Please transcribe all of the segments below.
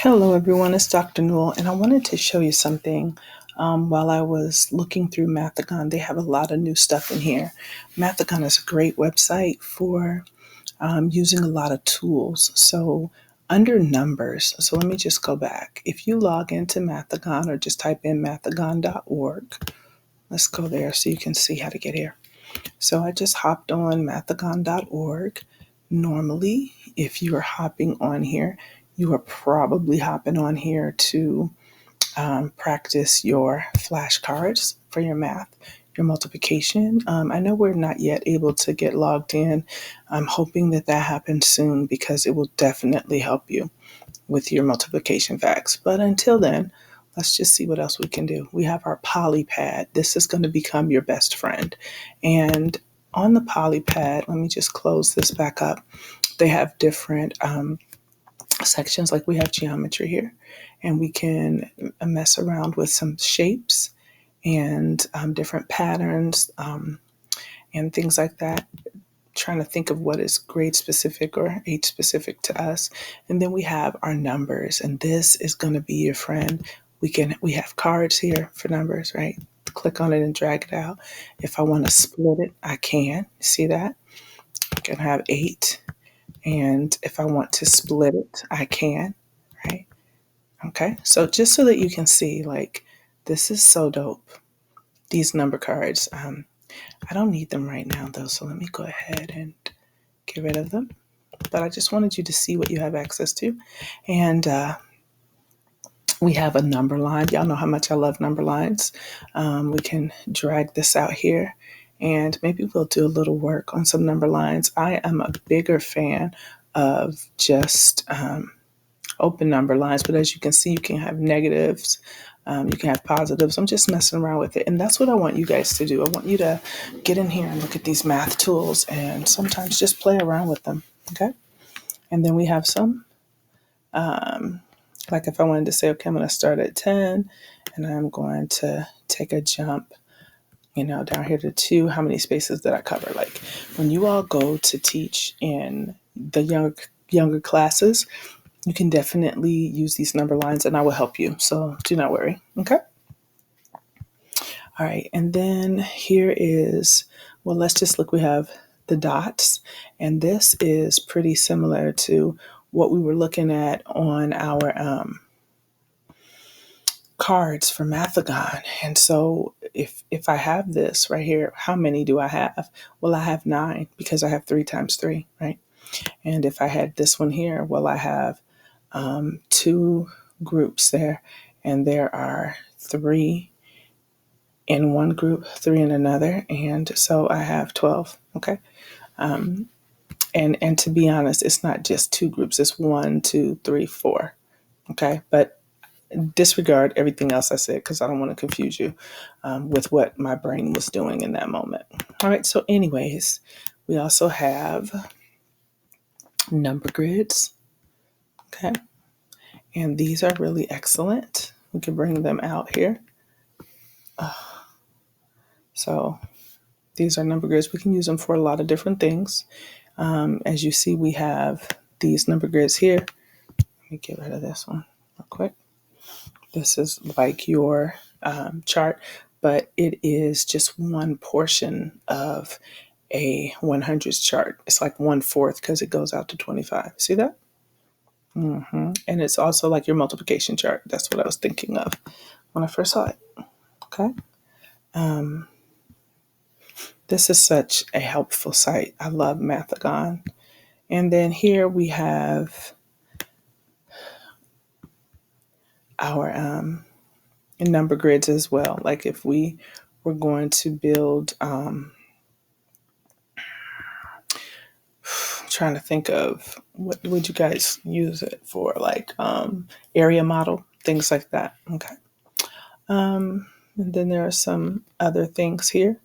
Hello, everyone. It's Dr. Newell, and I wanted to show you something. While I was looking through Mathagon, they have a lot of new stuff in here. Mathagon is a great website for using a lot of tools. So, under numbers, so let me just go back. If you log into Mathagon or just type in mathagon.org, let's go there so you can see how to get here. So, I just hopped on mathagon.org. Normally, if you are hopping on here, you are probably hopping on here to practice your flashcards for your math, your multiplication. I know we're not yet able to get logged in. I'm hoping that happens soon because it will definitely help you with your multiplication facts. But until then, let's just see what else we can do. We have our polypad. This is going to become your best friend. And on the polypad, let me just close this back up. They have different sections, like we have geometry here, and we can mess around with some shapes and different patterns and things like that, trying to think of what is grade specific or age specific to us. And then we have our numbers, and this is going to be your friend. We have cards here for numbers, right? Click on it and drag it out. If I want to split it, I can. See that? I can have 8. And if I want to split it, I can, right? Okay. So just so that you can see, like, this is so dope. These number cards. I don't need them right now, though. So let me go ahead and get rid of them. But I just wanted you to see what you have access to. And we have a number line. Y'all know how much I love number lines. We can drag this out here. And maybe we'll do a little work on some number lines. I am a bigger fan of just open number lines, but as you can see, you can have negatives, you can have positives. I'm just messing around with it, and that's what I want you guys to do. I want you to get in here and look at these math tools and sometimes just play around with them, okay? And then we have some, like if I wanted to say, okay, I'm going to start at 10, and I'm going to take a jump, down here to 2, how many spaces did I cover? Like when you all go to teach in the younger classes, you can definitely use these number lines and I will help you. So do not worry. Okay. All right. And then here is, well, let's just look. We have the dots, and this is pretty similar to what we were looking at on our cards for Mathagon. And so if I have this right here, how many do I have? Well, I have 9 because I have 3 times 3, right? And if I had this one here, well, I have 2 groups there, and there are 3 in one group, 3 in another, and so I have 12. Okay, and to be honest, it's not just 2 groups; it's 1, 2, 3, 4. Okay, but disregard everything else I said because I don't want to confuse you with what my brain was doing in that moment. All right. So, anyways, we also have number grids. Okay. And these are really excellent. We can bring them out here. So these are number grids. We can use them for a lot of different things. As you see, we have these number grids here. Let me get rid of this one real quick. This is like your chart, but it is just one portion of a 100s chart. It's like 1/4 because it goes out to 25. See that? And it's also like your multiplication chart. That's what I was thinking of when I first saw it. Okay. This is such a helpful site. I love Mathagon. And then here we have our number grids as well. Like if we were going to build, trying to think of what would you guys use it for, like area model, things like that. Okay. And then there are some other things here.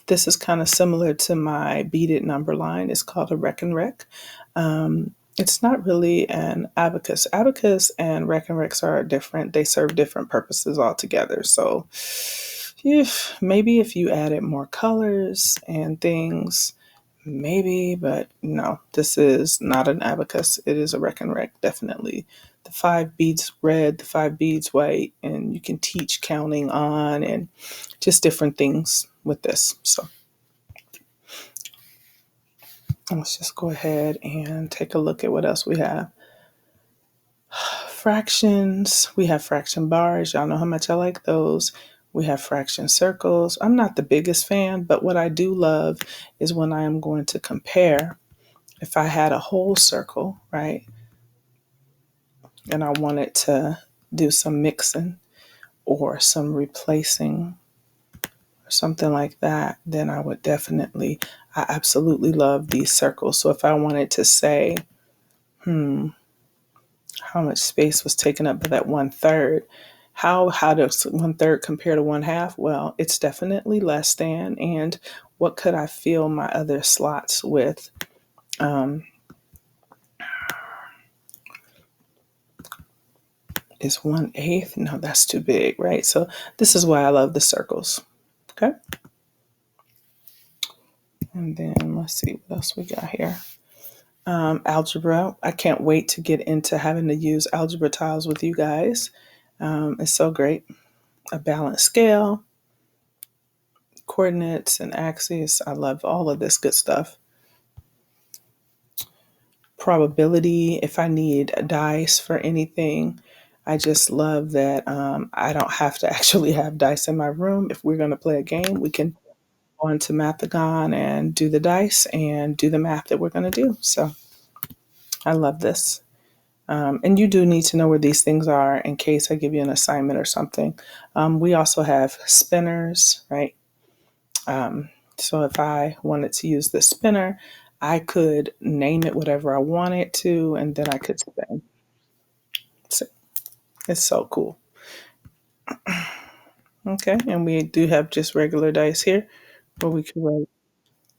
This is kind of similar to my beaded number line. It's called a rec and rec. It's not really an abacus. Abacus and rec and recs are different. They serve different purposes altogether. So maybe if you added more colors and things, maybe, but no, this is not an abacus. It is a reckon rec, definitely. The 5 beads red, the 5 beads white, and you can teach counting on and just different things with this. So let's just go ahead and take a look at what else we have. Fractions. We have fraction bars. Y'all know how much I like those. We have fraction circles. I'm not the biggest fan, but what I do love is when I am going to compare. If I had a whole circle, right, and I wanted to do some mixing or some replacing or something like that, then I absolutely love these circles. So if I wanted to say, how much space was taken up by that 1/3? How does 1/3 compare to 1/2? Well, it's definitely less than. And what could I fill my other slots with? Is 1/8? No, that's too big, right? So this is why I love the circles. Okay. And then let's see what else we got here. Algebra. I can't wait to get into having to use algebra tiles with you guys. It's so great. A balanced scale, coordinates and axes. I love all of this good stuff. Probability. If I need a dice for anything, I just love that I don't have to actually have dice in my room. If we're going to play a game, we can go into Mathagon and do the dice and do the math that we're going to do. So I love this. And you do need to know where these things are in case I give you an assignment or something. We also have spinners, right? So if I wanted to use the spinner, I could name it whatever I wanted to, and then I could spin. So it's so cool. Okay, and we do have just regular dice here, where we could write,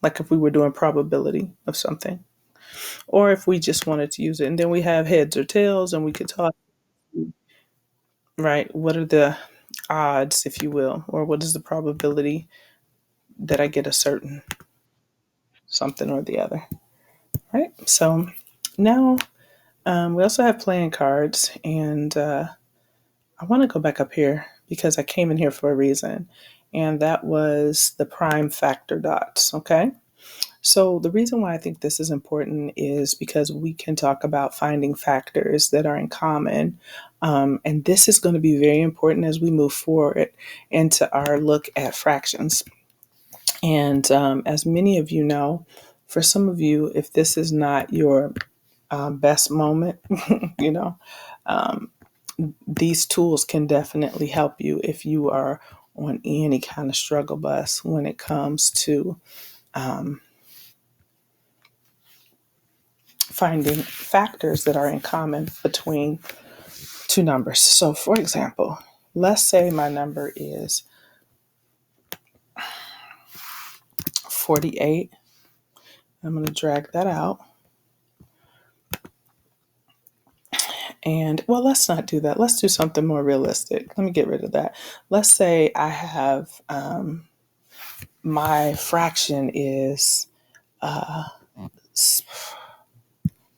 like if we were doing probability of something, or if we just wanted to use it. And then we have heads or tails, and we could talk, right? What are the odds, if you will, or what is the probability that I get a certain something or the other, right? So now we also have playing cards, and I want to go back up here because I came in here for a reason, and that was the prime factor dots. Okay. So the reason why I think this is important is because we can talk about finding factors that are in common. And this is going to be very important as we move forward into our look at fractions. And as many of you know, for some of you, if this is not your best moment, you know, um, these tools can definitely help you if you are on any kind of struggle bus when it comes to um, finding factors that are in common between two numbers. So, for example, let's say my number is 48. I'm going to drag that out. And well, let's not do that. Let's do something more realistic. Let me get rid of that. Let's say I have my fraction is,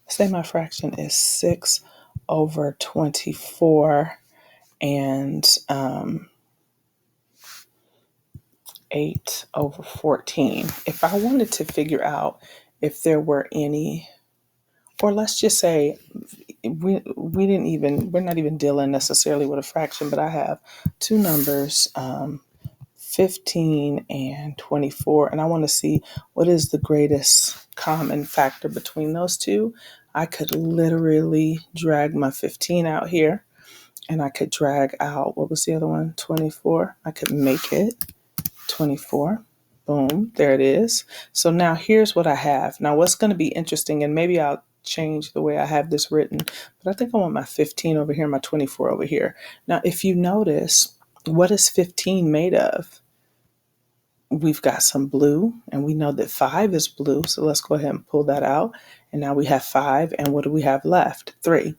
say my fraction is 6 over 24 and 8 over 14. If I wanted to figure out if there were any, or let's just say we're not even dealing necessarily with a fraction, but I have two numbers, 15 and 24, and I want to see what is the greatest common factor between those two. I could literally drag my 15 out here, and I could drag out, what was the other one? 24. I could make it 24. Boom, there it is. So now here's what I have. Now what's going to be interesting, and maybe I'll change the way I have this written, but I think I want my 15 over here, my 24 over here. Now, if you notice, what is 15 made of? We've got some blue, and we know that 5 is blue. So let's go ahead and pull that out. And now we have 5. And what do we have left? 3.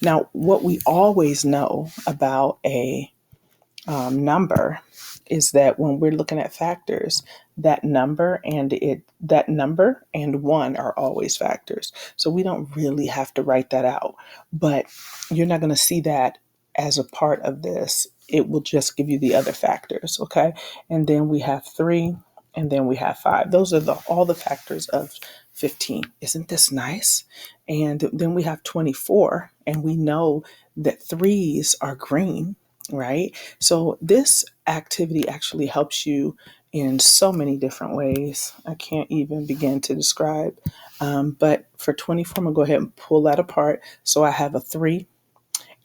Now, what we always know about a number is that when we're looking at factors, that number and 1 are always factors. So we don't really have to write that out. But you're not going to see that as a part of this. It will just give you the other factors, okay? And then we have 3, and then we have 5. Those are all the factors of 15. Isn't this nice? And then we have 24, and we know that 3s are green, right? So this activity actually helps you in so many different ways. I can't even begin to describe. But for 24, I'm going to go ahead and pull that apart. So I have a 3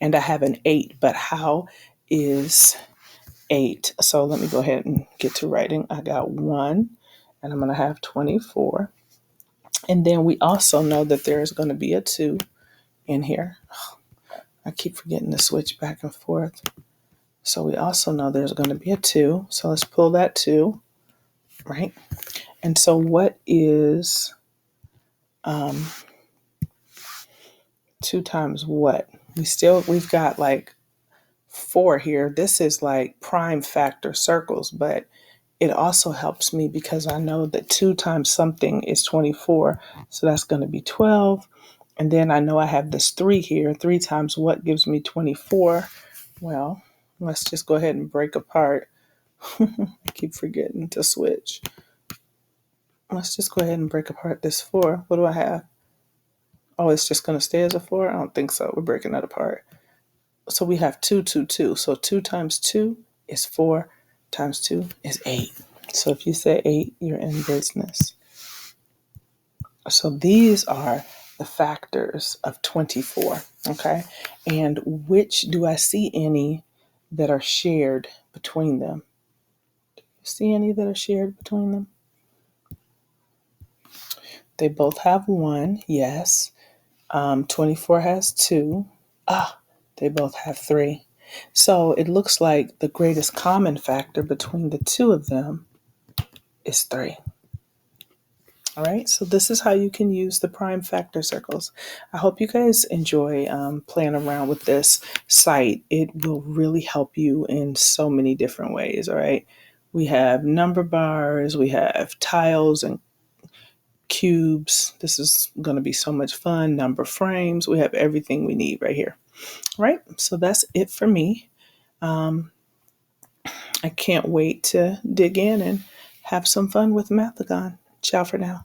and I have an 8, but how is 8? So let me go ahead and get to writing. I got 1, and I'm going to have 24. And then we also know that there is going to be a 2 in here. I keep forgetting to switch back and forth. So we also know there's going to be a 2. So let's pull that 2, right? And so what is 2 times what? We've got like 4 here. This is like prime factor circles, but it also helps me because I know that 2 times something is 24. So that's going to be 12. And then I know I have this 3 here. 3 times what gives me 24? Well, let's just go ahead and break apart. I keep forgetting to switch. Let's just go ahead and break apart this 4. What do I have? Oh, it's just going to stay as a 4? I don't think so. We're breaking that apart. So we have 2, 2, 2. So 2 times 2 is 4, times 2 is 8. So if you say 8, you're in business. So these are the factors of 24, okay? And which do I see any that are shared between them? Do you see any that are shared between them? They both have 1, yes. 24 has 2. They both have 3. So it looks like the greatest common factor between the two of them is 3. All right, so this is how you can use the prime factor circles. I hope you guys enjoy playing around with this site. It will really help you in so many different ways. All right, we have number bars, we have tiles and cubes. This is going to be so much fun. Number frames, we have everything we need right here. All right, so that's it for me. I can't wait to dig in and have some fun with Mathagon. Ciao for now.